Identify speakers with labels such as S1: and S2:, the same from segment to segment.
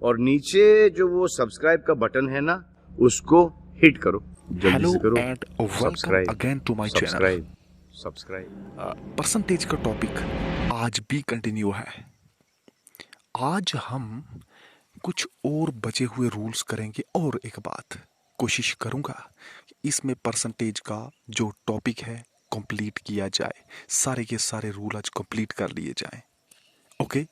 S1: और नीचे जो वो सब्सक्राइब का बटन है ना, उसको हिट करो, जल्दी
S2: हेलो
S1: से करो।
S2: And welcome
S1: subscribe,
S2: again to my channel.
S1: Subscribe, subscribe.
S2: Percentage का टॉपिक आज भी कंटिन्यू है। आज हम कुछ और बचे हुए रूल्स करेंगे और एक बात कोशिश करूंगा कि इसमें परसेंटेज का जो टॉपिक है कंप्लीट किया जाए, सारे के सारे रूल आज कंप्लीट कर लिए जाएं। ओके,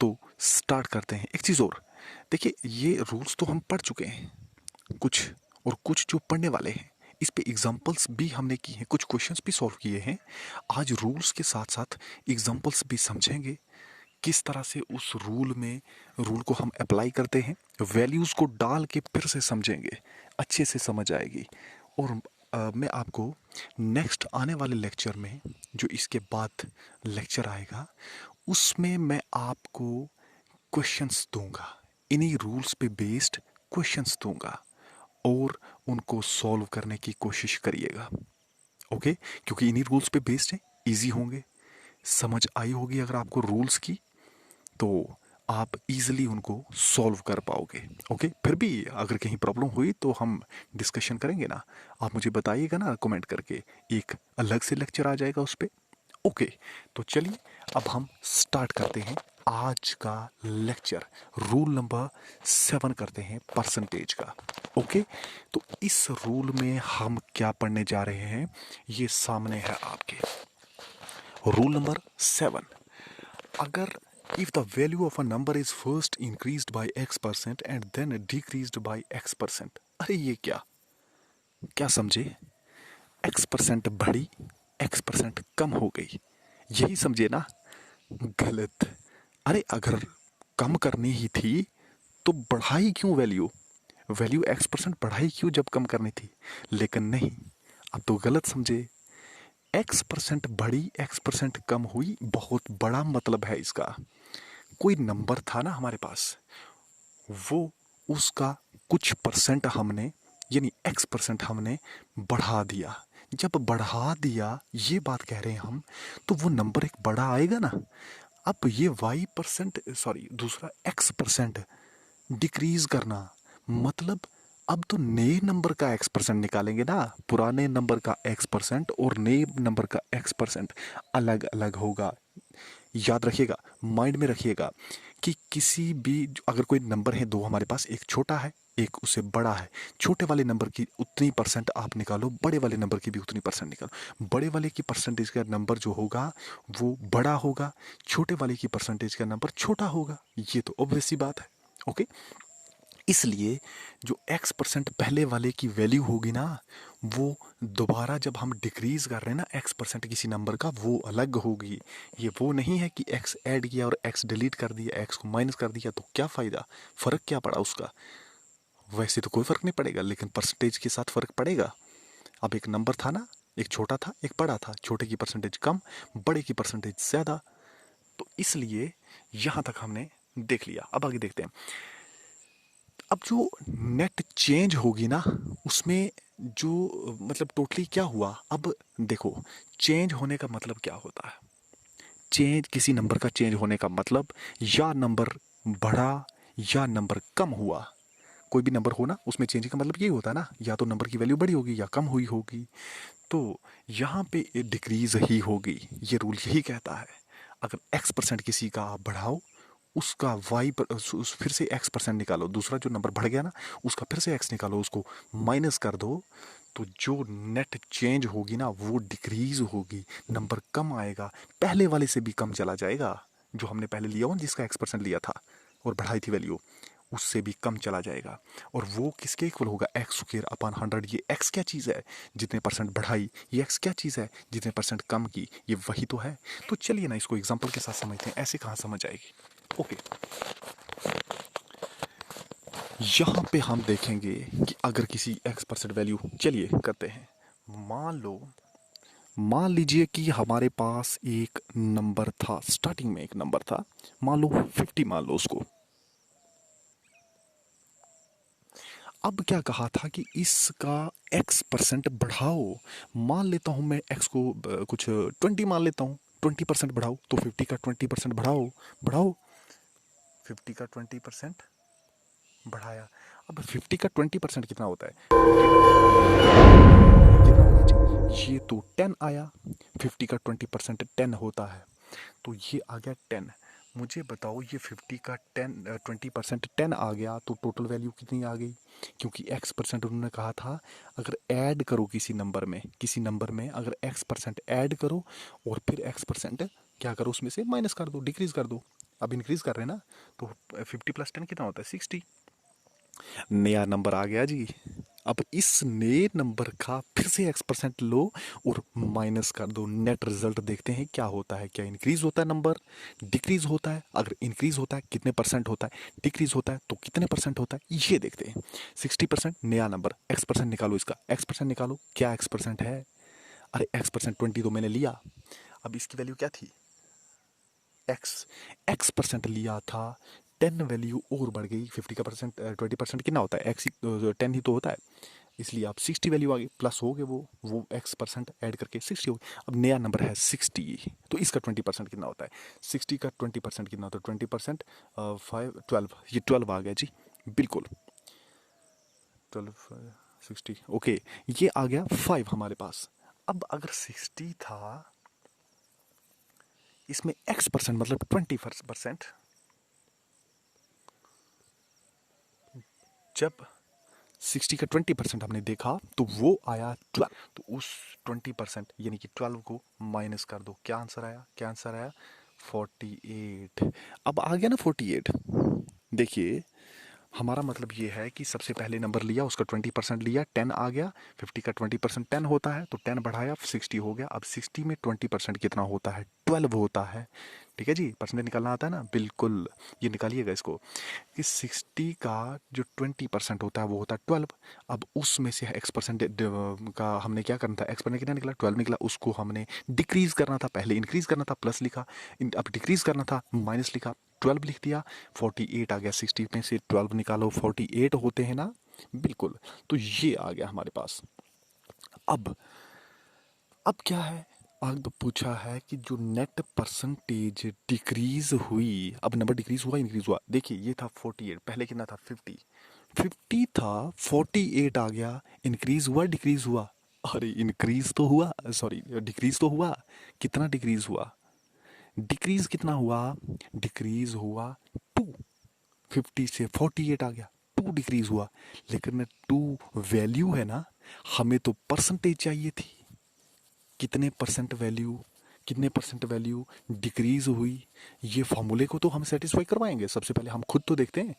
S2: तो स्टार्ट करते हैं। एक चीज़ और देखिए, ये रूल्स तो हम पढ़ चुके हैं कुछ, और कुछ जो पढ़ने वाले हैं इस पे एग्जाम्पल्स भी हमने किए हैं, कुछ क्वेश्चंस भी सॉल्व किए हैं। आज रूल्स के साथ साथ एग्जाम्पल्स भी समझेंगे, किस तरह से उस रूल को हम अप्लाई करते हैं, वैल्यूज़ को डाल के फिर से समझेंगे, अच्छे से समझ आएगी। और मैं आपको नेक्स्ट आने वाले लेक्चर में, जो इसके बाद लेक्चर आएगा, उसमें मैं आपको क्वेश्चंस दूंगा, इन्हीं रूल्स पे बेस्ड क्वेश्चंस दूंगा और उनको सॉल्व करने की कोशिश करिएगा। ओके, क्योंकि इन्हीं रूल्स पे बेस्ड है, इजी होंगे, समझ आई होगी अगर आपको रूल्स की, तो आप इजीली उनको सॉल्व कर पाओगे। ओके, फिर भी अगर कहीं प्रॉब्लम हुई तो हम डिस्कशन करेंगे ना, आप मुझे बताइएगा ना कमेंट करके, एक अलग से लेक्चर आ जाएगा उस पर। ओके, तो चलिए अब हम स्टार्ट करते हैं आज का लेक्चर। रूल नंबर 7 करते हैं परसेंटेज का। ओके, तो इस रूल में हम क्या पढ़ने जा रहे हैं, ये सामने है आपके। रूल नंबर 7, अगर if the value of a number is first increased by x% and then decreased by x%, अरे ये क्या क्या समझे, x% बढ़ी, x% कम हो गई, यही समझे ना? गलत। अरे अगर कम करनी ही थी तो बढ़ाई क्यों वैल्यू, वैल्यू x% बढ़ाई क्यों जब कम करनी थी? लेकिन नहीं, अब तो गलत समझे। x% बढ़ी, x% कम हुई, बहुत बड़ा मतलब है इसका। कोई नंबर था ना हमारे पास, वो उसका कुछ परसेंट हमने, यानी x% हमने बढ़ा दिया। जब बढ़ा दिया, ये बात कह रहे हैं हम, तो वो नंबर एक बड़ा आएगा ना। अब ये y% सॉरी दूसरा x% डिक्रीज करना, मतलब अब तो नए नंबर का x% निकालेंगे ना, पुराने नंबर का x% और नए नंबर का x% अलग अलग होगा। याद रखिएगा, माइंड में रखिएगा कि किसी भी अगर कोई नंबर है दो हमारे पास, एक छोटा है एक उससे बड़ा है, छोटे वाले नंबर की उतनी परसेंट आप निकालो, बड़े वाले नंबर की भी उतनी परसेंट निकालो। बड़े वाले की परसेंटेज का नंबर जो होगा वो बड़ा होगा, छोटे वाले की परसेंटेज का नंबर छोटा होगा, ये तो ऑब्वियस सी बात है। ओके, इसलिए जो x% पहले वाले की वैल्यू होगी ना, वो दोबारा जब हम डिक्रीज कर रहे हैं ना x% किसी नंबर का, वो अलग होगी। ये वो नहीं है कि x ऐड किया और x डिलीट कर दिया, x को माइनस कर दिया, तो क्या फ़ायदा, फ़र्क क्या पड़ा उसका? वैसे तो कोई फ़र्क नहीं पड़ेगा, लेकिन परसेंटेज के साथ फ़र्क पड़ेगा। अब एक नंबर था ना, एक छोटा था एक बड़ा था, छोटे की परसेंटेज कम, बड़े की परसेंटेज ज़्यादा, तो इसलिए यहाँ तक हमने देख लिया। अब आगे देखते हैं। अब जो नेट चेंज होगी ना, उसमें जो मतलब टोटली क्या हुआ, अब देखो, चेंज होने का मतलब क्या होता है? चेंज, किसी नंबर का चेंज होने का मतलब या नंबर बढ़ा या नंबर कम हुआ। कोई भी नंबर हो ना, उसमें चेंज का मतलब यही होता है ना, या तो नंबर की वैल्यू बड़ी होगी या कम हुई होगी। तो यहाँ पे डिक्रीज ही होगी, ये रूल यही कहता है। अगर x% किसी का आप बढ़ाओ, उसका फिर से x% निकालो, दूसरा जो नंबर बढ़ गया ना, उसका फिर से x निकालो, उसको माइनस कर दो, तो जो नेट चेंज होगी ना वो डिक्रीज होगी, नंबर कम आएगा, पहले वाले से भी कम चला जाएगा। जो हमने पहले लिया हो जिसका x% लिया था और बढ़ाई थी वैल्यू, उससे भी कम चला जाएगा। और वो किसके इक्वल होगा, x² अपॉन 100। ये x क्या चीज़ है, जितने परसेंट बढ़ाई, ये x क्या चीज़ है, जितने परसेंट कम की, ये वही तो है। तो चलिए ना इसको एग्जाम्पल के साथ समझते हैं, ऐसे कहाँ समझ आएगी। ओके, यहाँ पे हम देखेंगे कि अगर किसी x% वैल्यू, चलिए करते हैं, मान लीजिए कि हमारे पास एक नंबर था, स्टार्टिंग में एक नंबर था, मान लो 50, मान लो उसको। अब क्या कहा था कि इसका x% बढ़ाओ, मान लेता हूं मैं x को कुछ 20 मान लेता हूं, 20% बढ़ाओ, तो 50 का 20% बढ़ाओ, बढ़ाओ 50 का 20%, बढ़ाया। अब 50 का 20% कितना होता है? कितना होगा जी? ये तो 10 आया। 50 का 20% 10 होता है, तो ये आ गया 10। मुझे बताओ ये 50 का 20% 10 आ गया तो टोटल वैल्यू कितनी आ गई? क्योंकि x परसेंट उन्होंने कहा था, अगर ऐड करो किसी नंबर में अगर x परसेंट ऐड करो और फिर x परसेंट क्या करो, उसमें से माइनस कर दो, डिक्रीज कर दो। अब इंक्रीज कर रहे हैं ना, तो 50 प्लस 10 कितना होता है? 60। नया नंबर आ गया जी। अब इस नए नंबर का फिर से x% लो और माइनस कर दो। नेट रिजल्ट देखते हैं क्या होता है। क्या इंक्रीज होता है नंबर, डिक्रीज होता है? अगर इंक्रीज होता है कितने परसेंट होता है, डिक्रीज होता है तो कितने परसेंट होता है, ये देखते हैं। 60% नया नंबर, x% निकालो, इसका x% निकालो। क्या x% है? अरे x% 20 तो मैंने लिया। अब इसकी वैल्यू क्या थी? x% लिया था, 10 वैल्यू और बढ़ गई। 50 का परसेंट 20% कितना होता है? x 10 ही तो होता है, इसलिए आप 60 वैल्यू आ गई, प्लस हो गए वो x% ऐड करके 60 हो गई। अब नया नंबर है 60, तो इसका 20% कितना होता है? 60 का 20% कितना होता है? 20% 12, ये 12 आ गया जी, बिल्कुल 12 60। ओके, ये आ गया 5 हमारे पास। अब अगर 60 था, इसमें x% मतलब 20%, जब 60 का 20% हमने देखा तो वो आया 12। तो उस 20% यानी कि 12 को माइनस कर दो। क्या आंसर आया? 48। अब आ गया ना 48। देखिए, हमारा मतलब ये है कि सबसे पहले नंबर लिया, उसका 20% लिया, 10 आ गया। 50 का 20% 10 होता है, तो 10 बढ़ाया, 60 हो गया। अब 60 में 20% कितना होता है? 12 होता है। ठीक है जी, परसेंटेज निकालना आता है ना, बिल्कुल। ये निकालिएगा इसको, कि 60 का जो 20% होता है वो होता है 12। अब उसमें से x% का हमने क्या करना था? x% कितना निकला? 12 निकला। उसको हमने डिक्रीज करना था, पहले इंक्रीज करना था, प्लस लिखा। अब डिक्रीज करना था, माइनस लिखा, 12 लिख दिया। 48 आ गया। 60 में से 12 निकालो, 48 होते हैं ना, बिल्कुल। तो ये आ गया हमारे पास। अब अब क्या है? अब पूछा है कि जो नेट परसेंटेज डिक्रीज हुई, अब नंबर डिक्रीज हुआ इंक्रीज हुआ। देखिए, ये था 48, पहले कितना था? 50 था, 48 आ गया। इंक्रीज हुआ डिक्रीज हुआ? अरे इंक्रीज तो हुआ, सॉरी डिक्रीज तो हुआ। कितना डिक्रीज हुआ? डिक्रीज कितना हुआ? डिक्रीज हुआ 2। 50 से 48 आ गया, 2 डिक्रीज हुआ। लेकिन 2 वैल्यू है ना, हमें तो परसेंटेज चाहिए थी। कितने परसेंट वैल्यू, कितने परसेंट वैल्यू डिक्रीज हुई? ये फॉर्मूले को तो हम सेटिस्फाई करवाएंगे। सबसे पहले हम खुद तो देखते हैं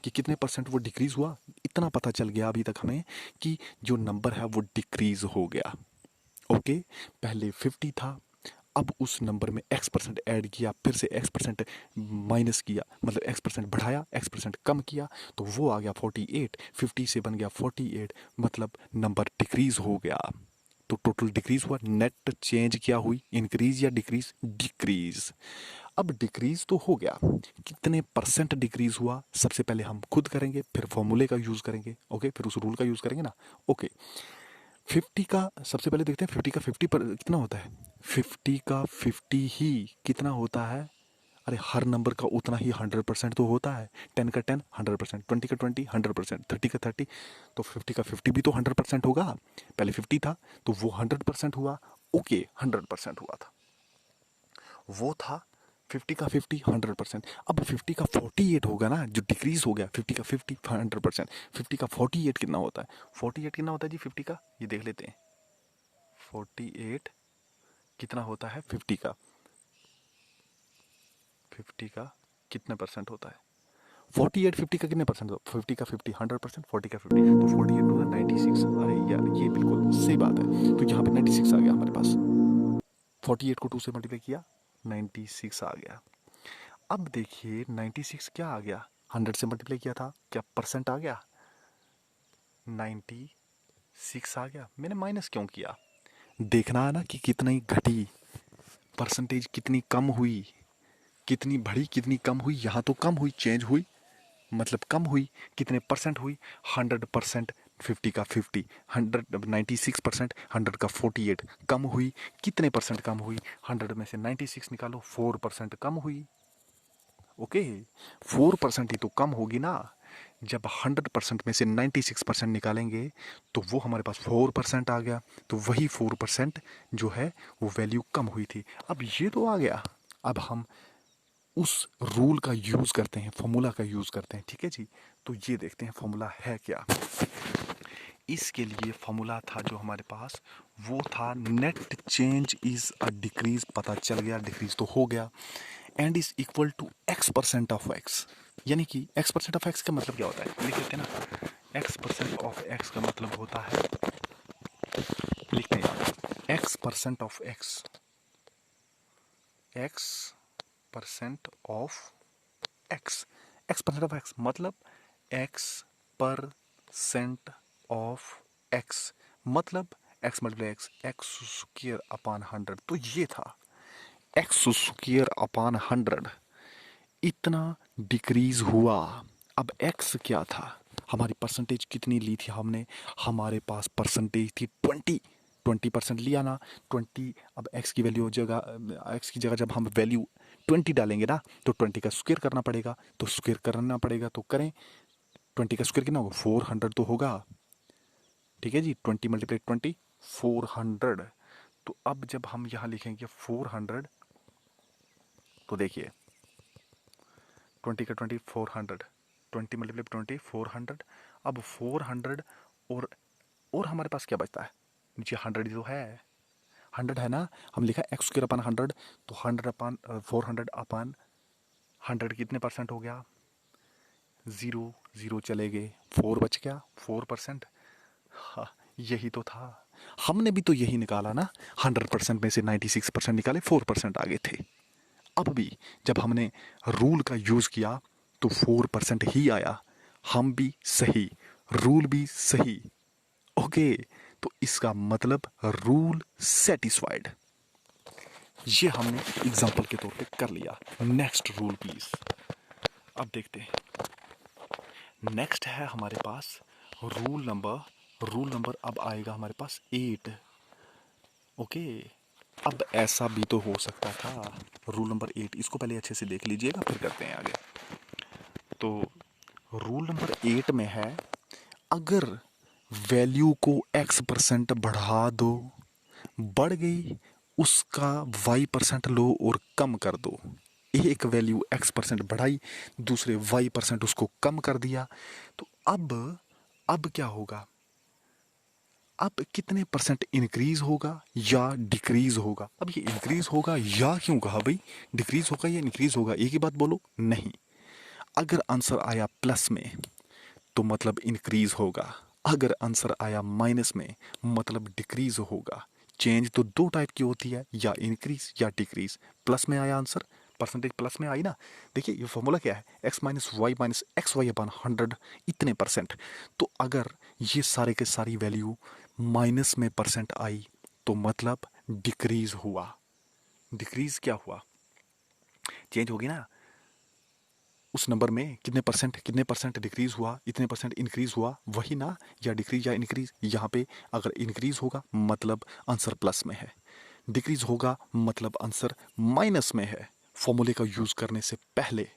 S2: कि कितने परसेंट वो डिक्रीज हुआ। इतना पता चल गया अभी तक हमें कि जो नंबर है वो डिक्रीज हो गया। ओके, पहले 50 था, अब उस नंबर में x% ऐड किया, फिर से x% माइनस किया, मतलब x% बढ़ाया, x% कम किया, तो वो आ गया 48। 50 से बन गया 48, मतलब नंबर डिक्रीज हो गया। तो टोटल डिक्रीज हुआ। नेट चेंज क्या हुई? इंक्रीज या डिक्रीज? डिक्रीज। अब डिक्रीज तो हो गया, कितने परसेंट डिक्रीज हुआ? सबसे पहले हम खुद करेंगे, फिर फॉर्मूले का यूज करेंगे। ओके, फिर उस रूल का यूज करेंगे ना। ओके, 50 का सबसे पहले देखते हैं। 50 का 50 पर कितना होता है? 50 का 50 ही कितना होता है? अरे हर नंबर का उतना ही 100% तो होता है। 10 का 10 100%, 20 का 20 100%, 30 का 30, तो 50 का 50 भी तो 100% होगा। पहले 50 था तो वो 100% हुआ। ओके, 100% हुआ था, वो था 50 का 50 100%। अब 50 का 48 होगा ना, जो डिक्रीज हो गया। 50 का 50 100%, 50 का 48 कितना होता है? 48 कितना होता है जी 50 का? ये देख लेते हैं। 48 कितना होता है 50 का? 50 का कितने परसेंट होता है? 48 50 का कितने परसेंट होता है? 50 का 50 100%, 40 का 50, तो 48 टू 96। अरे यार, ये बिल्कुल सही बात है। तो यहाँ पे 96 आ गया हमारे पास। 48 को 2 से मल्टीप्लाई किया, 96 आ गया। अब देखिए 96 क्या आ गया? 100 से मल्टीप्लाई किया था, क्या परसेंट आ गया? 96 आ गया। मैंने माइनस क्यों किया? देखना है ना कि कितनी घटी, परसेंटेज कितनी कम हुई, कितनी बढ़ी कितनी कम हुई। यहाँ तो कम हुई, चेंज हुई, मतलब कम हुई। कितने परसेंट हुई? 100%। 50 का 50, 96%, 100 का 48 कम हुई। कितने परसेंट कम हुई? 100 में से 96 निकालो, 4% कम हुई। ओके, 4% ही तो कम होगी ना। जब 100% में से 96% निकालेंगे तो वो हमारे पास 4% आ गया। तो वही 4% जो है वो वैल्यू कम हुई थी। अब ये तो आ गया, अब हम उस रूल का यूज़ करते हैं, फॉर्मूला का यूज़ करते हैं। ठीक है जी, तो ये देखते हैं फॉर्मूला है क्या। इसके लिए फॉर्मूला था जो हमारे पास, वो था net change is a decrease. पता चल गया, डिक्रीज तो हो गया। And is equal to x% of x। यानी कि x% ऑफ x का मतलब क्या होता है, लिख लेते हैं ना। x% ऑफ x का मतलब होता है, लिखते हैं x% of x, x% of x, x% of x मतलब x% ऑफ x मतलब x multiply x square upon 100। तो ये था x स्क्वायर अपॉन 100, इतना डिक्रीज हुआ। अब x क्या था, हमारी परसेंटेज कितनी ली थी हमने, हमारे पास परसेंटेज थी 20% लिया ना, 20। अब x की वैल्यू जगह, x की जगह जब हम वैल्यू 20 डालेंगे ना, तो 20 का स्क्वायर करना पड़ेगा। तो स्क्वायर करना पड़ेगा, तो करें। 20 का स्क्वायर कितना होगा, 400 तो होगा। ठीक है जी, 20 मल्टीप्लाई 20, 400। तो अब जब हम यहाँ लिखेंगे 400, तो देखिए 20 का 20, 400, 20 मल्टीप्लाई 20, 400। अब 400 और हमारे पास क्या बचता है, नीचे 100 तो है, 100 है ना। हम लिखा एक्स स्क्वायर अपन 100, तो 100 अपन 400 अपन 100 कितने परसेंट हो गया, 0 0 चले गए, 4 बच गया, 4%। हाँ, यही तो था, हमने भी तो यही निकाला ना। 100% में से 96% निकाले, 4% आगे थे। अब भी जब हमने रूल का यूज किया तो 4% ही आया। हम भी सही, रूल भी सही। ओके, तो इसका मतलब रूल सेटिस्फाइड। ये हमने एग्जाम्पल के तौर पे कर लिया। नेक्स्ट रूल प्लीज, अब देखते हैं। नेक्स्ट है हमारे पास रूल नंबर अब आएगा हमारे पास 8। ओके, अब ऐसा भी तो हो सकता था, रूल नंबर 8, इसको पहले अच्छे से देख लीजिएगा फिर करते हैं आगे। तो रूल नंबर 8 में है, अगर वैल्यू को x% बढ़ा दो, बढ़ गई, उसका y% लो और कम कर दो। एक वैल्यू x% बढ़ाई, दूसरे y% उसको कम कर दिया, तो अब क्या होगा, अब कितने परसेंट इंक्रीज होगा या डिक्रीज होगा। अब ये इंक्रीज होगा या क्यों कहा भाई, डिक्रीज होगा या इंक्रीज होगा, एक ही बात बोलो। नहीं, अगर आंसर आया प्लस में तो मतलब इंक्रीज होगा, अगर आंसर आया माइनस में मतलब डिक्रीज होगा। चेंज तो दो टाइप की होती है, या इंक्रीज या डिक्रीज। प्लस में आया आंसर, परसेंटेज प्लस में आई ना। देखिए ये फॉर्मूला क्या है, x माइनस एक्स वाई अपन 100 इतने परसेंट। तो अगर ये सारे के सारी वैल्यू माइनस में परसेंट आई तो मतलब डिक्रीज हुआ। डिक्रीज क्या हुआ, चेंज होगी ना। उस नंबर में कितने परसेंट डिक्रीज हुआ, इतने परसेंट इंक्रीज हुआ, वही ना। या डिक्रीज या इंक्रीज, यहाँ पे अगर इंक्रीज होगा मतलब आंसर प्लस में है, डिक्रीज होगा मतलब आंसर माइनस में है। फॉर्मूले का यूज करने से पहले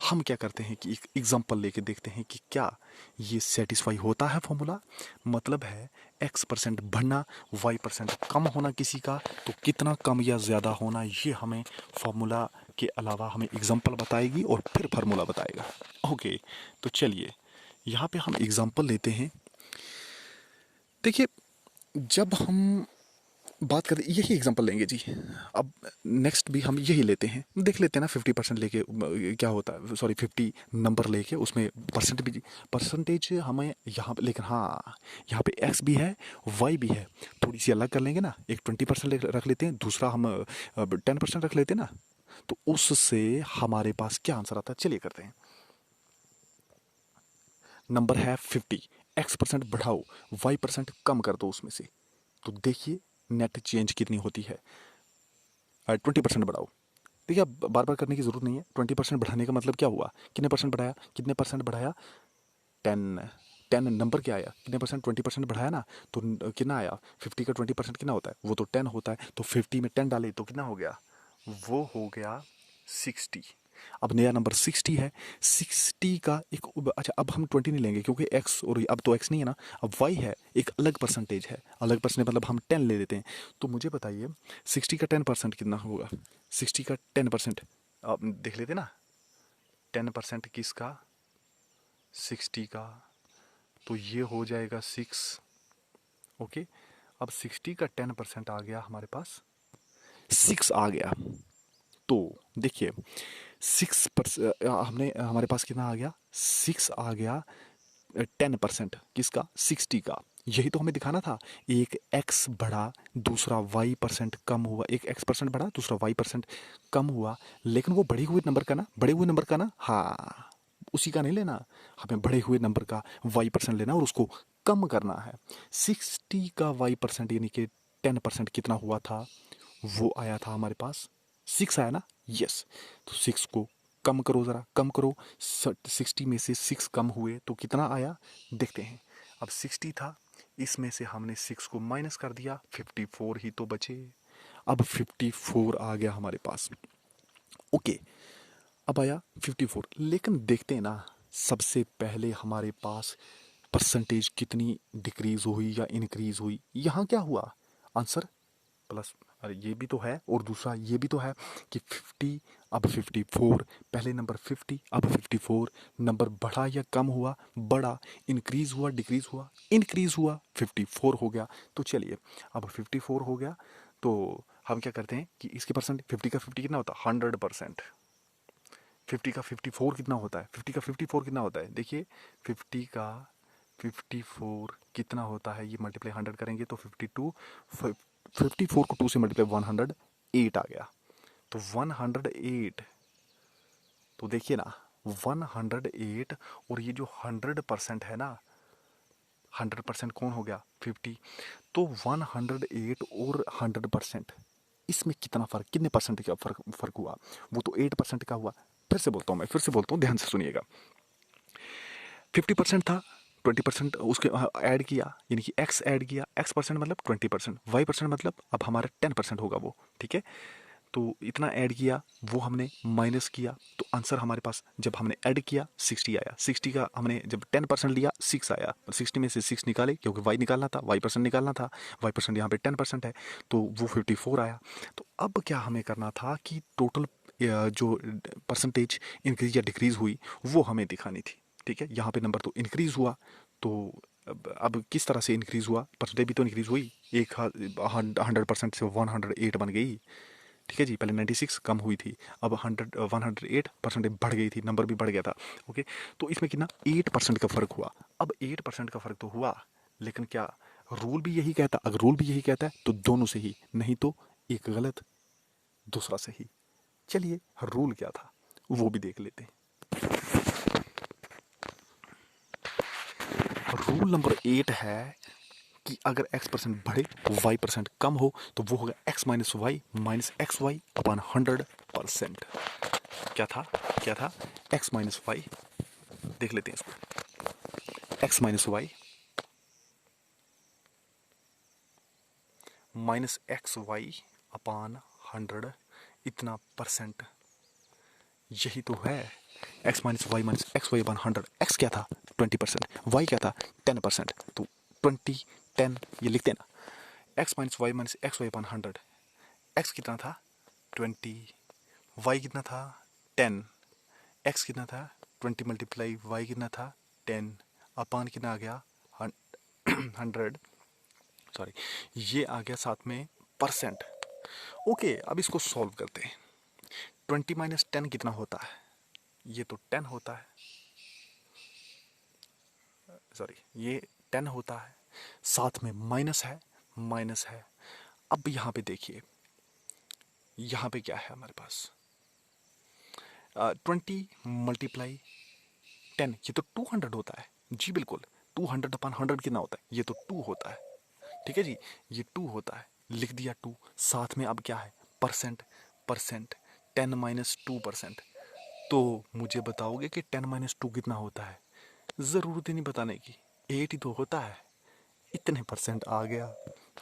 S2: हम क्या करते हैं कि एक एग्जांपल लेके देखते हैं कि क्या ये सेटिस्फाई होता है फॉर्मूला। मतलब है x% बढ़ना, y% कम होना किसी का, तो कितना कम या ज़्यादा होना, ये हमें फॉर्मूला के अलावा हमें एग्जांपल बताएगी और फिर फार्मूला बताएगा। ओके, तो चलिए यहाँ पे हम एग्जांपल लेते हैं। देखिए, जब हम बात करें, यही एग्जांपल लेंगे जी। अब नेक्स्ट भी हम यही लेते हैं, देख लेते हैं ना 50% लेके क्या होता है, सॉरी 50 नंबर लेके उसमें परसेंटेज हमें यहाँ पे, लेकिन हाँ यहाँ पे x भी है y भी है, थोड़ी सी अलग कर लेंगे ना। एक 20% रख लेते हैं, दूसरा हम 10% रख लेते हैं ना, तो उससे हमारे पास क्या आंसर आता है, चलिए करते हैं। नंबर है 50, x% बढ़ाओ, y% कम कर दो उसमें से, तो देखिए नेट चेंज कितनी होती है। 20% बढ़ाओ, देखिए अब बार बार करने की जरूरत नहीं है। 20% बढ़ाने का मतलब क्या हुआ, कितने परसेंट बढ़ाया, 10 नंबर क्या आया, कितने परसेंट, 20% बढ़ाया ना, तो कितना आया, 50 का 20% कितना होता है, वो तो 10 होता है। तो 50 में 10 डाले तो कितना हो गया, वो हो गया 60। अब नया नंबर 60 है। 60 का एक, अच्छा अब हम 20 नहीं लेंगे क्योंकि x, और अब तो x नहीं है ना, अब y है, एक अलग परसेंटेज है, अलग परसेंटेज मतलब हम 10 ले लेते हैं। तो मुझे बताइए 60 का 10% कितना होगा? 60 का 10% आप देख लेते ना, 10% किसका? 60 का, तो ये हो जाएगा 6। ओके, अब 60 का 10% आ गया हमारे पास, 6 आ गया। तो देखिए 6% हमने, हमारे पास कितना आ गया? 6 आ गया। 10% किसका? 60 का। यही तो हमें दिखाना था। एक x बढ़ा, दूसरा y% कम हुआ, एक x% बढ़ा, दूसरा y% कम हुआ, लेकिन वो बढ़े हुए नंबर का ना, बढ़े हुए नंबर का ना, हाँ उसी का नहीं लेना, हमें बढ़े हुए नंबर का y% लेना और उसको कम करना है। 60 का y% यानी कि 10% कितना हुआ था? वो आया था हमारे पास 6 आया ना, यस। तो 6 को कम करो, ज़रा कम करो। 60 में से 6 कम हुए तो कितना आया देखते हैं। अब 60 था, इसमें से हमने 6 को माइनस कर दिया, 54 ही तो बचे। अब 54 आ गया हमारे पास। ओके, अब आया 54, लेकिन देखते हैं ना सबसे पहले हमारे पास परसेंटेज कितनी डिक्रीज हुई या इंक्रीज हुई। यहाँ क्या हुआ? आंसर प्लस, अरे ये भी तो है और दूसरा ये भी तो है कि 50 अब 54, पहले नंबर 50 अब 54, नंबर बढ़ा या कम हुआ? बढ़ा। इंक्रीज हुआ डिक्रीज हुआ? इंक्रीज हुआ, 54 हो गया। तो चलिए अब 54 हो गया तो हम क्या करते हैं कि इसके परसेंट, 50 का 50 कितना होता है? 100%। 50 का 54 कितना होता है? 50 का 54 कितना होता है? देखिए 50 का 54 कितना होता है? ये मल्टीप्लाई 100 करेंगे तो 52, 54 को 2 से मल्टीप्लाई 108 आ गया। तो 108, तो देखिए ना 108, और ये जो 100% है ना, 100% कौन हो गया? 50। तो 108 और 100%, इसमें कितना फर्क, कितने परसेंट का फर्क हुआ? वो तो 8% का हुआ। फिर से बोलता हूँ, मैं फिर से बोलता हूँ, ध्यान से सुनिएगा। 50% था, 20% उसके ऐड किया, यानी कि x ऐड किया, x% मतलब 20%, y% मतलब अब हमारा 10% होगा वो, ठीक है। तो इतना ऐड किया, वो हमने माइनस किया, तो आंसर हमारे पास जब हमने ऐड किया 60 आया। 60 का हमने जब 10% लिया 6 आया, 60 में से 6 निकाले क्योंकि y निकालना था, y% निकालना था, y% यहाँ पे 10% है तो वो 54 आया। तो अब क्या हमें करना था कि टोटल जो परसेंटेज इंक्रीज या डिक्रीज हुई वो हमें दिखानी थी, ठीक है। यहाँ पे नंबर तो इंक्रीज हुआ, तो अब किस तरह से इंक्रीज हुआ? परसेंटेज भी तो इंक्रीज हुई, 100% से 108 बन गई, ठीक है जी। पहले 96 कम हुई थी, अब 108% बढ़ गई थी, नंबर भी बढ़ गया था। ओके, तो इसमें कितना 8% का फर्क हुआ। अब 8% का फर्क तो हुआ, लेकिन क्या रूल भी यही कहता? अगर रूल भी यही कहता है तो दोनों से ही, नहीं तो एक गलत दूसरा सही। चलिए रूल क्या था वो भी देख लेते हैं। रूल नंबर 8 है कि अगर x% बढ़े y% कम हो तो वो होगा x minus y minus x y upon 100%। क्या था? क्या था? x माइनस वाई, देख लेते हैं इसको। x minus y minus x y upon 100, इतना परसेंट, यही तो है। x minus y minus x y upon 100। x क्या था? 20%, y क्या था? 10%। तो 20 10 ये लिखते हैं ना, x minus y minus x y upon 100। x कितना था? 20, y कितना था? 10, x कितना था? 20 मल्टीप्लाई y कितना था? 10, अपान कितना आ गया? 100, सॉरी ये आ गया साथ में परसेंट। ओके, अब इसको सॉल्व करते हैं। 20 माइनस 10 कितना होता है? ये तो 10 होता है, सॉरी ये 10 होता है, साथ में माइनस है, माइनस है। अब यहाँ पे देखिए, यहाँ पे क्या है हमारे पास? 20 मल्टीप्लाई 10, ये तो 200 होता है जी, बिल्कुल। 200 अपॉन 100 कितना होता है? ये तो 2 होता है, ठीक है जी, ये 2 होता है, लिख दिया 2। साथ में अब क्या है? Percent, percent 10 minus 2%। तो मुझे बताओगे कि 10 माइनस 2 कितना होता है? ज़रूरत ही नहीं बताने की, 8 ही तो होता है। इतने परसेंट आ गया,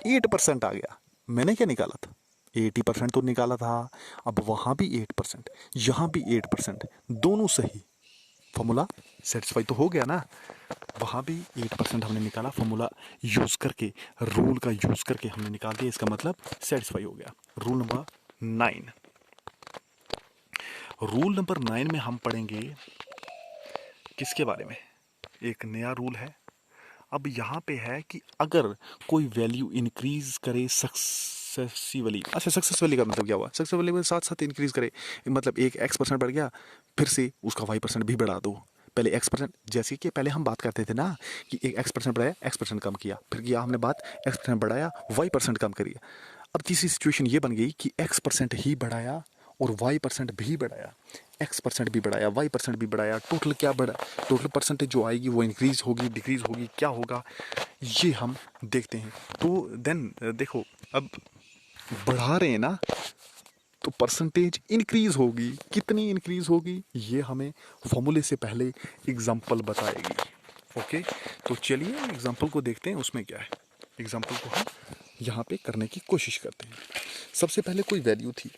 S2: 8% आ गया। मैंने क्या निकाला था? 80% तो निकाला था, अब वहाँ भी 8%, यहाँ भी 8%, दोनों सही, फॉर्मूला सेटिस्फाई तो हो गया ना। वहाँ भी 8% हमने निकाला, फॉर्मूला यूज़ करके, रूल का यूज़ करके हमने निकाल दिया, इसका मतलब सेटिस्फाई हो गया। Rule number 9। रूल नंबर 9 में हम पढ़ेंगे किसके बारे में, एक नया रूल है। अब यहाँ पे है कि अगर कोई वैल्यू इंक्रीज करे सक्सेसिवली, अच्छा सक्सेसफुली का मतलब क्या हुआ, सक्सेसफुली के साथ साथ इंक्रीज करे, मतलब एक x% बढ़ गया, फिर से उसका y% भी बढ़ा दो। पहले x%, जैसे कि पहले हम बात करते थे ना कि एक x% बढ़ाया, x% कम किया, फिर किया हमने बात x% बढ़ाया, y% कम करिए। अब तीसरी सिचुएशन ये बन गई कि x% ही बढ़ाया और y% भी बढ़ाया, x% भी बढ़ाया, y% भी बढ़ाया, टोटल क्या बढ़ा, टोटल परसेंटेज जो आएगी वो इंक्रीज होगी, डिक्रीज होगी, क्या होगा ये हम देखते हैं। तो देन देखो, अब बढ़ा रहे हैं ना तो परसेंटेज इंक्रीज होगी, कितनी इंक्रीज होगी ये हमें फॉर्मूले से पहले एग्जाम्पल बताएगी। ओके, तो चलिए एग्जाम्पल को देखते हैं, उसमें क्या है। एग्जाम्पल को हम यहाँ पे करने की कोशिश करते हैं। सबसे पहले कोई वैल्यू थी,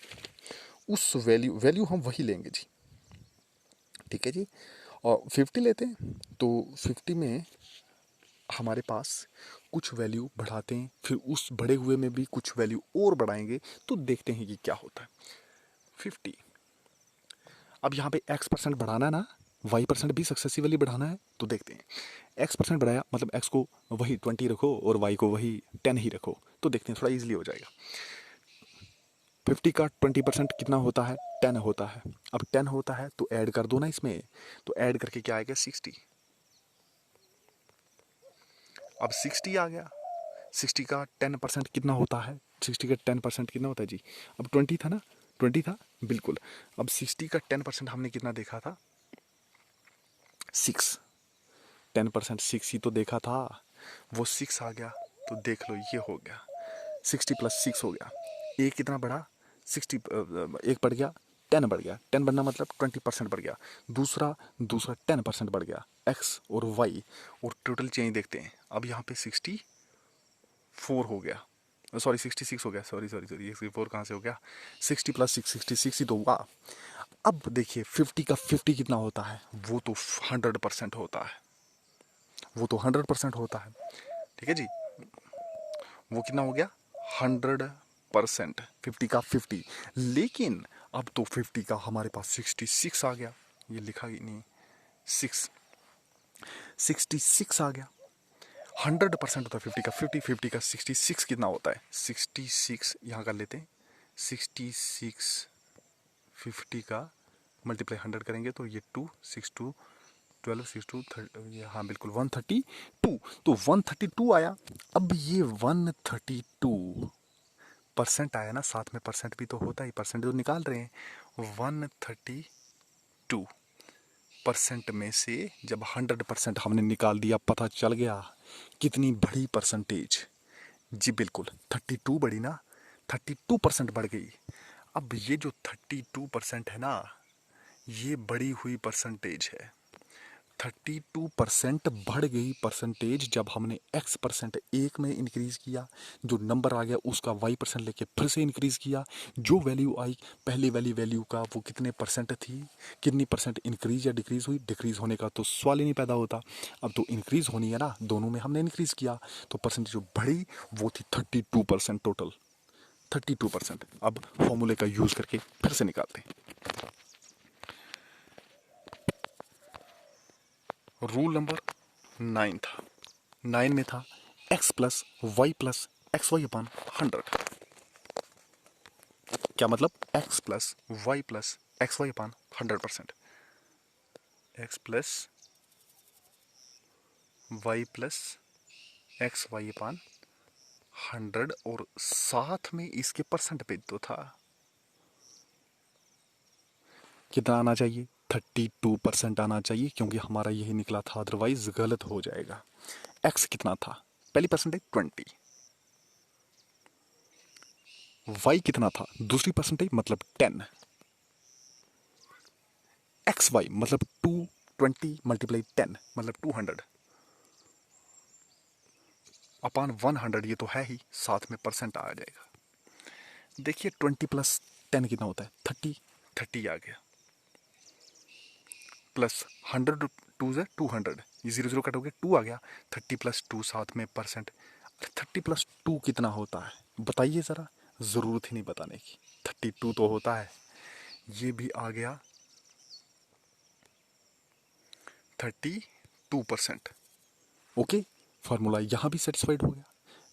S2: उस वैल्यू हम वही लेंगे जी, ठीक है जी। और 50 लेते हैं, तो 50 में हमारे पास कुछ वैल्यू बढ़ाते हैं, फिर उस बढ़े हुए में भी कुछ वैल्यू और बढ़ाएंगे, तो देखते हैं कि क्या होता है। 50, अब यहाँ पे x% बढ़ाना है ना, y% भी सक्सेसिवली बढ़ाना है, तो देखते हैं। x% बढ़ाया मतलब x को वही 20 रखो और y को वही 10 ही रखो, तो देखते हैं, थोड़ा इजीली हो जाएगा। 50 का 20% कितना होता है, 10 होता है। अब 10 होता है तो ऐड कर दो ना इसमें, तो ऐड करके क्या आएगा, 60। अब 60 आ गया, 60 का 10% कितना होता है, 60 का 10% कितना होता है जी, अब 20 था ना, 20 था बिल्कुल। अब 60 का 10% हमने कितना देखा था, 6। 10% 6 ही तो देखा था, वो 6 आ गया, तो देख लो ये हो गया 60 + 6 हो गया। एक कितना बढ़ा, 60, एक बढ़ गया, 10 बढ़ गया, 10 बढ़ना मतलब 20% बढ़ गया। दूसरा दूसरा 10% बढ़ गया, एक्स और वाई, और टोटल चेंज देखते हैं। अब यहाँ पे 64 हो गया, सॉरी 66 हो गया, सॉरी सॉरी सॉरी 64 कहाँ से हो गया, 60 + 6 66 ही तो हुआ। अब देखिए 50 का 50 कितना होता है, वो तो 100% होता है, वो तो 100% होता है, ठीक है जी। वो कितना हो गया, 100%, 50 का 50। लेकिन अब तो 50 का हमारे पास 66 आ गया, ये लिखा ही नहीं, 66 आ गया। 100% होता है 50 का 50, 50 का 66 कितना होता है, 66 यहाँ कर लेते हैं, 66 50 का मल्टीप्लाई 100 करेंगे तो ये 2 6 2 12 6 2 ये हाँ बिल्कुल 132, तो 132 आया। अब ये 132% आया ना, साथ में परसेंट भी तो होता ही, परसेंट तो निकाल रहे हैं। 132% में से जब 100% हमने निकाल दिया, पता चल गया कितनी बड़ी परसेंटेज, जी बिल्कुल 32 बढ़ी ना, 32% बढ़ गई। अब ये जो 32% है ना, ये बढ़ी हुई परसेंटेज है। 32% बढ़ गई परसेंटेज जब हमने x% एक में इंक्रीज किया, जो नंबर आ गया उसका y% लेके फिर से इंक्रीज किया, जो वैल्यू आई पहले वाली वैल्यू का वो कितने परसेंट थी, कितनी परसेंट इंक्रीज या डिक्रीज हुई, डिक्रीज होने का तो सवाल ही नहीं पैदा होता। अब तो इंक्रीज होनी है ना, दोनों में हमने इंक्रीज किया, तो परसेंटेज जो बढ़ी वो थी 32% टोटल, 32%। अब फॉर्मूले का यूज करके फिर से निकालते हैं। रूल नंबर 9 था, 9 में था x + y + xy/100। क्या मतलब, x + y + xy/100%, x + y + xy/100, और साथ में इसके परसेंटेज तो था, कितना आना चाहिए, 32% आना चाहिए, क्योंकि हमारा यही निकला था, अदरवाइज गलत हो जाएगा। x कितना था, पहली परसेंटेज 20, y कितना था, दूसरी परसेंटेज मतलब 10, एक्स वाई मतलब 220 × 10 मतलब 200 / 100, ये तो है ही, साथ में परसेंट आ जाएगा। देखिए 20 + 10 कितना होता है 30, 30 आ गया, प्लस 100 टू से 200, ये 0 0 कट हो गया, 2 आ गया, 30 + 2 साथ में परसेंट। 30 + 2 कितना होता है बताइए ज़रा, ज़रूरत ही नहीं बताने की, 32 तो होता है। ये भी आ गया 32%। ओके, फार्मूला यहाँ भी सेटिस्फाइड हो गया,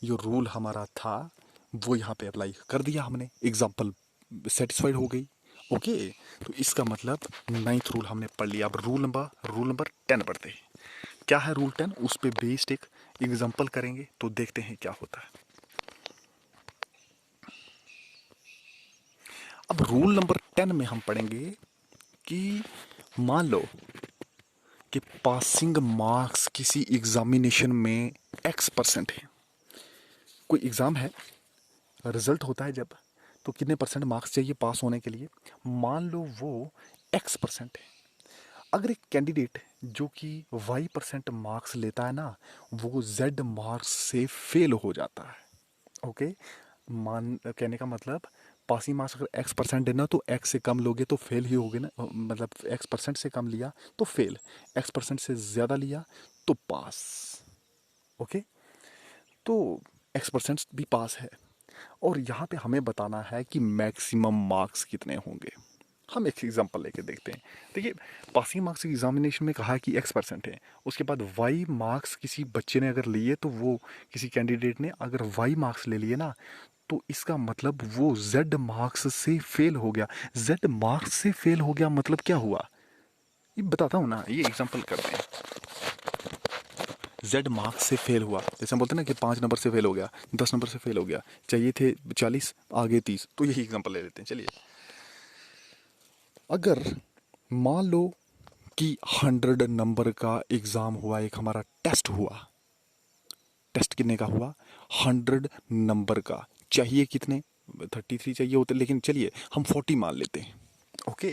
S2: जो रूल हमारा था वो यहाँ पे अप्लाई कर दिया हमने, एग्जाम्पल सेटिस्फाइड हो गई। ओके, तो इसका मतलब 9th रूल हमने पढ़ लिया। अब रूल नंबर 10 पढ़ते हैं। क्या है रूल 10, उस पे बेस्ड एक एग्जाम्पल करेंगे तो देखते हैं क्या होता है। अब रूल नंबर 10 में हम पढ़ेंगे कि मान लो कि पासिंग मार्क्स किसी एग्जामिनेशन में X% है। कोई एग्ज़ाम है, रिजल्ट होता है जब, तो कितने परसेंट मार्क्स चाहिए पास होने के लिए, मान लो वो X% है। अगर एक कैंडिडेट जो कि Y% मार्क्स लेता है ना, वो Z मार्क्स से फेल हो जाता है। ओके, मान कहने का मतलब पासिंग मार्क्स अगर X% देना तो X से कम लोगे तो फेल ही होगे ना, मतलब X% से कम लिया तो फेल, X% से ज़्यादा लिया तो पास। ओके, तो X% भी पास है, और यहाँ पे हमें बताना है कि मैक्सिमम मार्क्स कितने होंगे। हम एक एग्जांपल लेके देखते हैं। देखिए, पासिंग मार्क्स एग्जामिनेशन में कहा है कि X% है, उसके बाद Y मार्क्स किसी बच्चे ने अगर लिए, तो वो किसी कैंडिडेट ने अगर Y मार्क्स ले लिए ना, तो इसका मतलब वो Z मार्क्स से फेल हो गया। Z मार्क्स से फेल हो गया मतलब क्या हुआ, ये बताता हूँ ना, ये एग्जांपल करते हैं। Z मार्क्स से फेल हुआ, जैसे हम बोलते हैं ना कि 5 नंबर से फेल हो गया, 10 नंबर से फेल हो गया, चाहिए थे 40 आगे 30, तो यही एग्जांपल ले लेते हैं। चलिए, अगर मान लो कि 100 नंबर का एग्ज़ाम हुआ, एक हमारा टेस्ट हुआ, टेस्ट कितने का हुआ 100 नंबर का, चाहिए कितने 33 चाहिए होते, लेकिन चलिए हम 40 मान लेते हैं। ओके,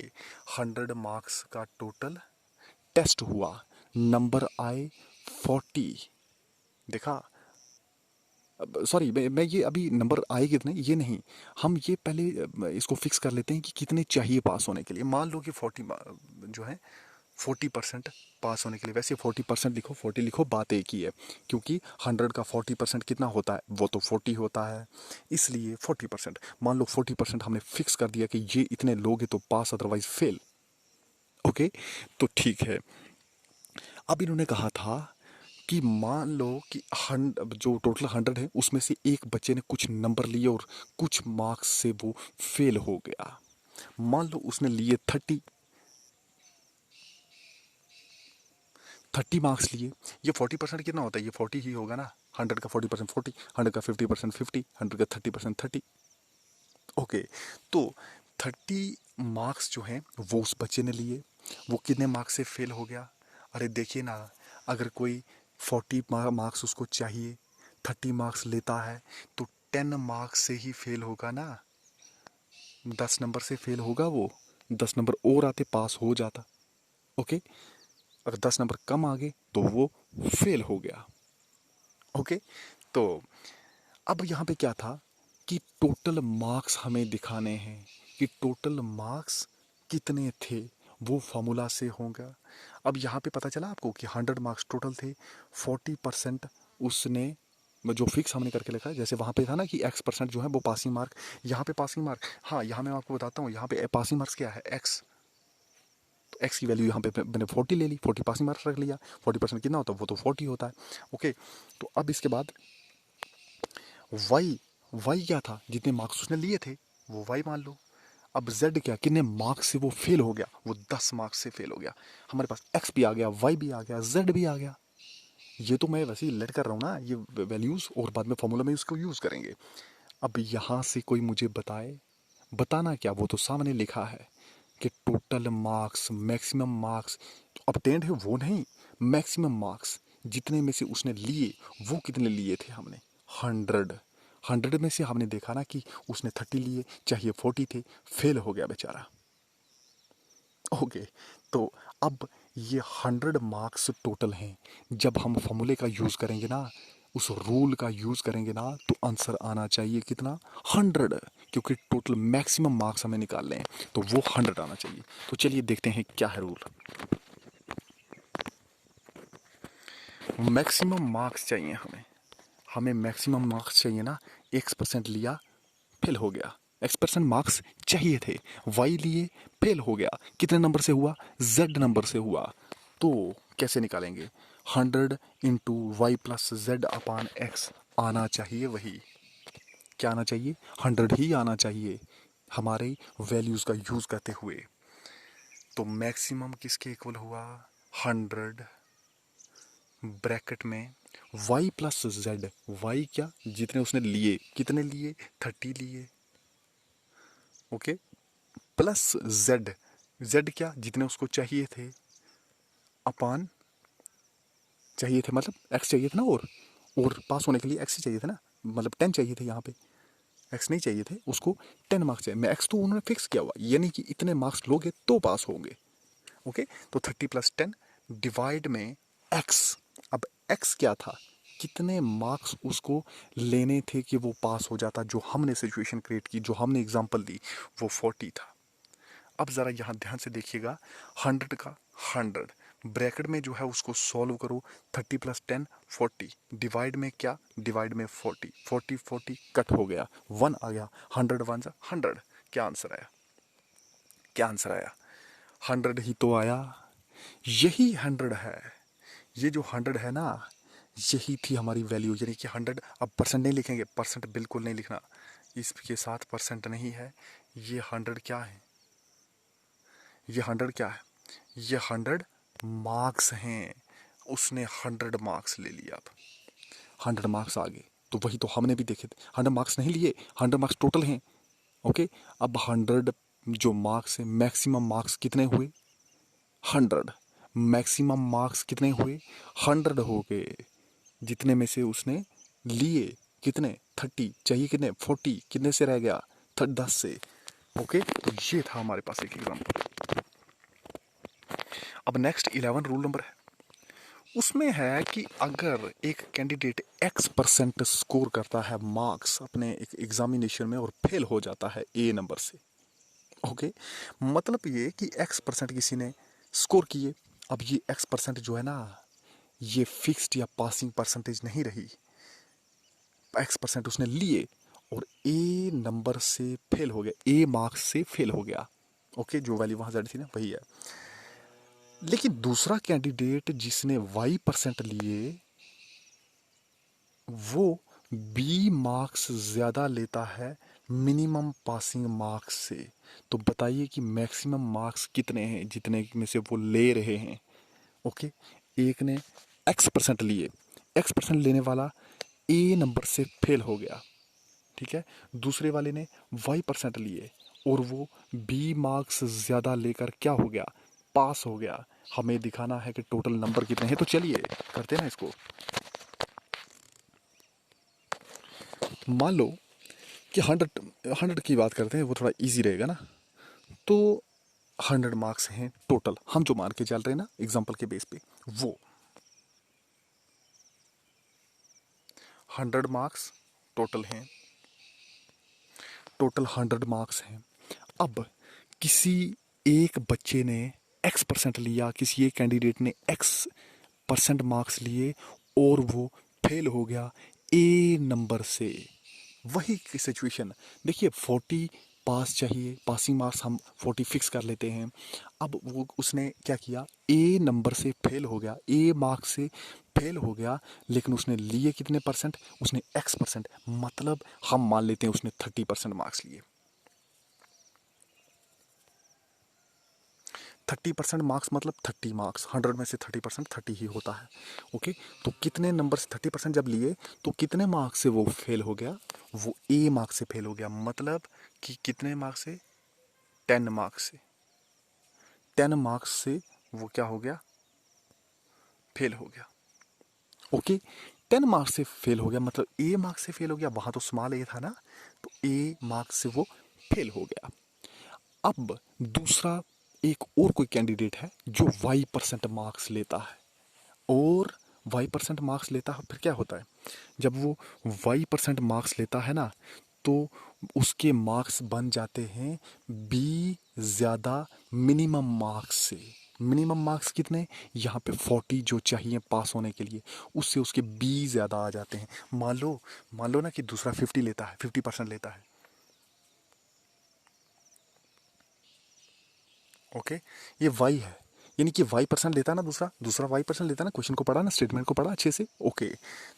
S2: 100 मार्क्स का टोटल टेस्ट हुआ, नंबर आए 40। देखा, सॉरी, मैं ये अभी नंबर आए कितने ये नहीं, हम ये पहले इसको फिक्स कर लेते हैं कि कितने चाहिए पास होने के लिए। मान लो कि 40 जो है 40% पास होने के लिए, वैसे 40% लिखो, 40 लिखो, बात एक ही है, क्योंकि 100 का 40% कितना होता है, वो तो 40 होता है, इसलिए 40%। मान लो 40% हमने फिक्स कर दिया कि ये इतने लोग हैं तो पास, अदरवाइज फेल। ओके, तो ठीक है। अब इन्होंने कहा था कि मान लो कि जो टोटल 100 है उसमें से एक बच्चे ने कुछ नंबर लिए और कुछ मार्क्स से वो फेल हो गया। मान लो उसने लिए 30 मार्क्स लिए, ये 40% कितना होता है, ये 40 ही होगा ना, 100 का 40% 40, 100 का 50% 50, 100 का 30% 30। ओके, तो 30 मार्क्स जो हैं वो उस बच्चे ने लिए, वो कितने मार्क्स से फेल हो गया। अरे देखिए ना, अगर कोई 40 मार्क्स उसको चाहिए, 30 मार्क्स लेता है, तो 10 मार्क्स से ही फेल होगा ना, 10 नंबर से फेल होगा वो, 10 नंबर और आते पास हो जाता। ओके, अगर 10 नंबर कम आ गए तो वो फेल हो गया। ओके, तो अब यहाँ पे क्या था कि टोटल मार्क्स हमें दिखाने हैं कि टोटल मार्क्स कितने थे, वो फॉर्मूला से होगा। अब यहाँ पे पता चला आपको कि 100 मार्क्स टोटल थे, 40% उसने जो फिक्स हमने करके लिखा है, जैसे वहाँ पे था ना कि X% जो है वो पासिंग मार्क, यहाँ पे पासिंग मार्क, हाँ यहाँ मैं आपको बताता हूँ, यहाँ पे पासिंग मार्क्स क्या है X, तो X की वैल्यू यहाँ पे मैंने 40 ले ली, 40 पासिंग मार्क्स रख लिया, 40% कितना होता है, वो तो 40 होता है। ओके, तो अब इसके बाद वाई, वाई क्या था, जितने मार्क्स उसने लिए थे वो वाई मान लो। अब जेड क्या, कितने मार्क्स से वो फेल हो गया, वो 10 मार्क्स से फेल हो गया। हमारे पास एक्स भी आ गया, वाई भी आ गया, जेड भी आ गया। ये तो मैं वैसे ही लेट कर रहा हूँ ना ये वैल्यूज़, और बाद में फॉर्मूला में इसको यूज़ करेंगे। अब यहाँ से कोई मुझे बताए, बताना क्या, वो तो सामने लिखा है कि total marks, maximum marks obtained है वो नहीं, मैक्सिमम मार्क्स जितने में से उसने लिए, वो कितने लिए थे हमने 100, 100 में से हमने देखा ना कि उसने 30 लिए, चाहिए 40 थे, फेल हो गया बेचारा। ओके, तो अब ये 100 मार्क्स टोटल हैं, जब हम फॉर्मूले का यूज़ करेंगे ना, उस रूल का यूज़ करेंगे ना, तो आंसर आना चाहिए कितना 100, क्योंकि टोटल मैक्सिमम मार्क्स हमें निकालने हैं, तो वो 100 आना चाहिए। तो चलिए देखते हैं क्या है रूल। मैक्सिमम मार्क्स चाहिए हमें, हमें मैक्सिमम मार्क्स चाहिए ना। X% लिया, फेल हो गया। X% मार्क्स चाहिए थे, Y लिए, फेल हो गया। कितने नंबर से हुआ? Z नंबर से हुआ। तो कैसे निकालेंगे? 100 into Y plus z upon x आना चाहिए वही। क्या आना चाहिए? 100 ही आना चाहिए हमारे वैल्यूज का यूज करते हुए। तो मैक्सिमम किसके इक्वल हुआ? 100 ब्रैकेट में y प्लस जेड। y क्या? जितने उसने लिए, कितने लिए? 30 लिए। Okay, plus z। z क्या? जितने उसको चाहिए थे, अपान, चाहिए थे मतलब x चाहिए था ना, और पास होने के लिए x ही चाहिए था ना, मतलब 10 चाहिए थे। यहाँ पे x नहीं चाहिए थे उसको, 10 मार्क्स चाहिए। मैं x तो उन्होंने फिक्स किया हुआ, यानी कि इतने मार्क्स लोगे तो पास होंगे। ओके, तो 30 प्लस 10 डिवाइड में x। अब x क्या था? कितने मार्क्स उसको लेने थे कि वो पास हो जाता। जो हमने सिचुएशन क्रिएट की, जो हमने एग्जांपल दी, वो 40 था। अब ज़रा यहाँ ध्यान से देखिएगा, 100 का 100 ब्रैकेट में जो है उसको सॉल्व करो। 30 प्लस 10 40, डिवाइड में क्या? डिवाइड में 40, 40 40 कट हो गया, 1 आ गया। 100 1 100। क्या आंसर आया? क्या आंसर आया? 100 ही तो आया। यही 100 है। ये जो 100 है ना, यही थी हमारी वैल्यू, यानी कि 100। अब परसेंट नहीं लिखेंगे, परसेंट बिल्कुल नहीं लिखना, इसके साथ परसेंट नहीं है। ये 100 क्या है? ये 100 क्या है? ये 100 मार्क्स हैं। उसने 100 मार्क्स ले लिया। अब 100 मार्क्स आ गए, तो वही तो हमने भी देखे थे। 100 मार्क्स नहीं लिए, 100 मार्क्स टोटल हैं। ओके, अब 100 जो मार्क्स है, मैक्सिमम मार्क्स कितने हुए? 100। मैक्सिमम मार्क्स कितने हुए? 100 हो गए। जितने में से उसने लिए कितने? 30 चाहिए, कितने? 40, कितने से रह गया? 10 से। ओके, तो ये था हमारे पास एक एग्जाम्पल। अब नेक्स्ट 11 रूल नंबर है। उसमें है कि अगर एक कैंडिडेट x% स्कोर करता है मार्क्स अपने एक एग्जामिनेशन में और फेल हो जाता है A नंबर से। ओके, मतलब ये कि x% किसी ने स्कोर किए। अब ये x% जो है ना, ये फिक्स्ड या पासिंग परसेंटेज नहीं रही। x% उसने लिए और A नंबर से फेल हो गया, A मार्क्स से फेल हो गया। ओके, जो वैल्यू वहां Z थी ना, वही है। लेकिन दूसरा कैंडिडेट जिसने y% लिए, वो B मार्क्स ज्यादा लेता है मिनिमम पासिंग मार्क्स से। तो बताइए कि मैक्सिमम मार्क्स कितने हैं जितने में से वो ले रहे हैं। ओके, एक ने x% लिए, x% लेने वाला A नंबर से फेल हो गया, ठीक है। दूसरे वाले ने y% लिए और वो B मार्क्स ज्यादा लेकर क्या हो गया? पास हो गया। हमें दिखाना है कि टोटल नंबर कितने हैं। तो चलिए करते हैं ना इसको। मान लो कि 100 की बात करते हैं, वो थोड़ा इजी रहेगा ना। तो 100 मार्क्स हैं टोटल, हम जो मान के चल रहे हैं ना एग्जाम्पल के बेस पे, वो 100 मार्क्स टोटल हैं। टोटल 100 मार्क्स हैं। अब किसी एक बच्चे ने x% लिया, किसी एक कैंडिडेट ने x% मार्क्स लिए और वो फेल हो गया A नंबर से। वही सिचुएशन देखिए, 40 पास चाहिए, पासिंग मार्क्स हम 40 फिक्स कर लेते हैं। अब वो उसने क्या किया? A नंबर से फेल हो गया, A मार्क्स से फेल हो गया, लेकिन उसने लिए कितने परसेंट? उसने x%, मतलब हम मान लेते हैं उसने 30% मार्क्स लिए। 30% मार्क्स मतलब 30 मार्क्स, 100 में से 30% 30 ही होता है। ओके, तो कितने नंबर से 30% जब लिए, तो कितने मार्क्स से वो फेल हो गया? वो A मार्क्स से फेल हो गया, मतलब कि कितने मार्क्स से? 10 मार्क्स से। 10 मार्क्स से वो क्या हो गया? फेल हो गया। ओके, 10 मार्क्स से फेल हो गया, मतलब A मार्क्स से फेल हो गया, वहां तो स्मॉल a था ना, तो A मार्क्स से वो फेल हो गया। अब दूसरा एक और कोई कैंडिडेट है जो y% मार्क्स लेता है, और y% मार्क्स लेता है, फिर क्या होता है? जब वो y% मार्क्स लेता है ना, तो उसके मार्क्स बन जाते हैं बी ज़्यादा मिनिमम मार्क्स से। मिनिमम मार्क्स कितने, यहाँ पे 40 जो चाहिए पास होने के लिए, उससे उसके बी ज़्यादा आ जाते हैं। मान लो ना कि दूसरा 50 लेता है, 50% लेता है। ओके, ये वाई है, यानी कि वाई परसेंट लेता है ना, दूसरा वाई परसेंट लेता है ना। क्वेश्चन को पढ़ा ना, स्टेटमेंट को पढ़ा अच्छे से। ओके,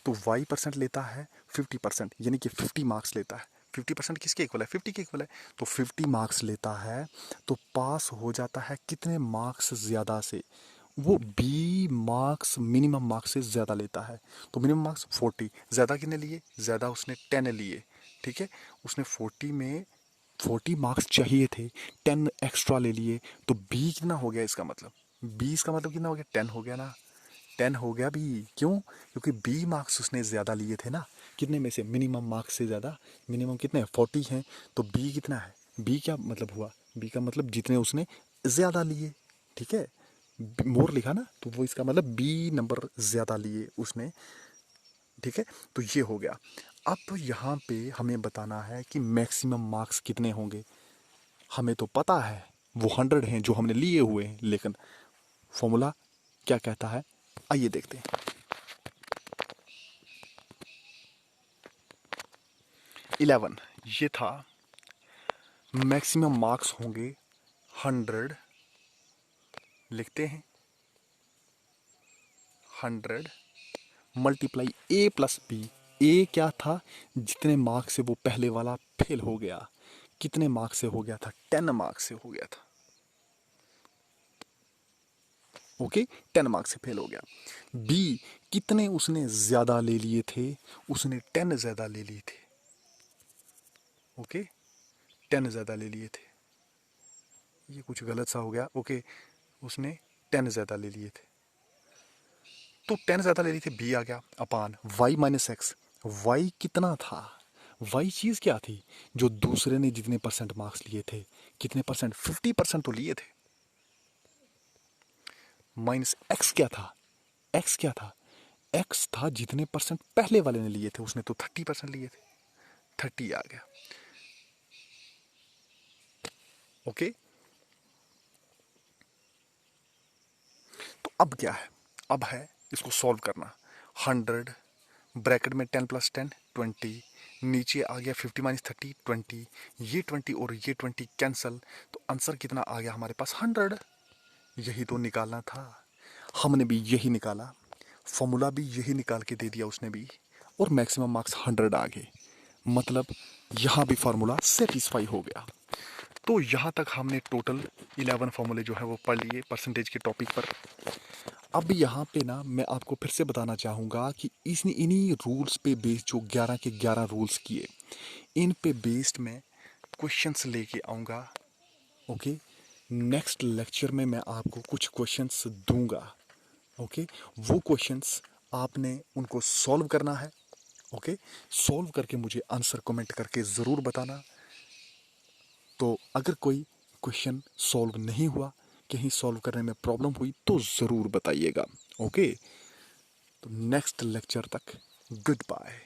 S2: तो वाई परसेंट लेता है 50%, यानी कि 50 मार्क्स लेता है। 50% किसके इक्वल है, 50 के इक्वल है। तो 50 मार्क्स लेता है तो पास हो जाता है कितने मार्क्स ज़्यादा से, वो बी मार्क्स मिनिमम मार्क्स से ज़्यादा लेता है। तो मिनिमम मार्क्स 40, ज़्यादा कितने लिए, ज़्यादा उसने 10 लिए। ठीक है, उसने 40 में 40 मार्क्स चाहिए थे, 10 एक्स्ट्रा ले लिए, तो बी कितना हो गया इसका मतलब, 20 का मतलब कितना हो गया, 10 हो गया ना। 10 हो गया बी, क्यों, क्योंकि बी मार्क्स उसने ज़्यादा लिए थे ना। कितने में से, मिनिमम मार्क्स से ज़्यादा। मिनिमम कितने हैं, 40 हैं, तो बी कितना है, बी क्या मतलब हुआ, बी का मतलब जितने उसने ज़्यादा लिए। ठीक है, मोर लिखा ना, तो वो इसका मतलब बी नंबर ज़्यादा लिए उसने। ठीक है, तो ये हो गया। अब यहाँ पे हमें बताना है कि मैक्सिमम मार्क्स कितने होंगे। हमें तो पता है वो 100 हैं जो हमने लिए हुए हैं, लेकिन फॉर्मूला क्या कहता है, आइए देखते हैं। 11 ये था, मैक्सिमम मार्क्स होंगे 100, लिखते हैं 100 मल्टीप्लाई ए प्लस बी। ए क्या था, जितने मार्क्स से वो पहले वाला फेल हो गया, कितने मार्क्स से हो गया था, 10 मार्क्स से हो गया था। ओके, 10 मार्क्स से फेल हो गया। बी, कितने उसने ज्यादा ले लिए थे, उसने 10 ज्यादा ले लिए थे। ओके, 10 ज्यादा ले लिए थे, ये कुछ गलत सा हो गया। ओके, उसने 10 ज्यादा ले लिए थे, तो 10 ज्यादा ले लिए थे, बी आ गया upon y minus x. Y कितना था, वाई चीज क्या थी, जो दूसरे ने जितने परसेंट मार्क्स लिए थे, कितने परसेंट, 50% तो लिए थे। माइनस एक्स क्या था, एक्स क्या था, एक्स था जितने परसेंट पहले वाले ने लिए थे, उसने तो 30% लिए थे, 30 आ गया। ओके, तो अब क्या है, अब है इसको सॉल्व करना। 100 ब्रैकेट में 10 प्लस 10 20, नीचे आ गया 50 माइनस 30 20, ये 20 और ये 20 कैंसल, तो आंसर कितना आ गया हमारे पास, 100। यही तो निकालना था, हमने भी यही निकाला, फॉर्मूला भी यही निकाल के दे दिया उसने भी, और मैक्सिमम मार्क्स 100 आ गए। मतलब यहाँ भी फार्मूला सेटिस्फाई हो गया। तो यहाँ तक हमने टोटल 11 फार्मूले जो है वो पढ़ लिए परसेंटेज के टॉपिक पर। अब यहाँ पे ना मैं आपको फिर से बताना चाहूँगा कि इसने इन्हीं रूल्स पे बेस्ड, जो 11 के 11 रूल्स किए, इन पे बेस्ड मैं क्वेश्चंस लेके आऊँगा। ओके, नेक्स्ट लेक्चर में मैं आपको कुछ क्वेश्चंस दूंगा। ओके, वो क्वेश्चंस आपने उनको सॉल्व करना है। ओके, सॉल्व करके मुझे आंसर कमेंट करके ज़रूर बताना। तो अगर कोई क्वेश्चन सॉल्व नहीं हुआ, कहीं सॉल्व करने में प्रॉब्लम हुई, तो ज़रूर बताइएगा। ओके, तो नेक्स्ट लेक्चर तक गुड बाय।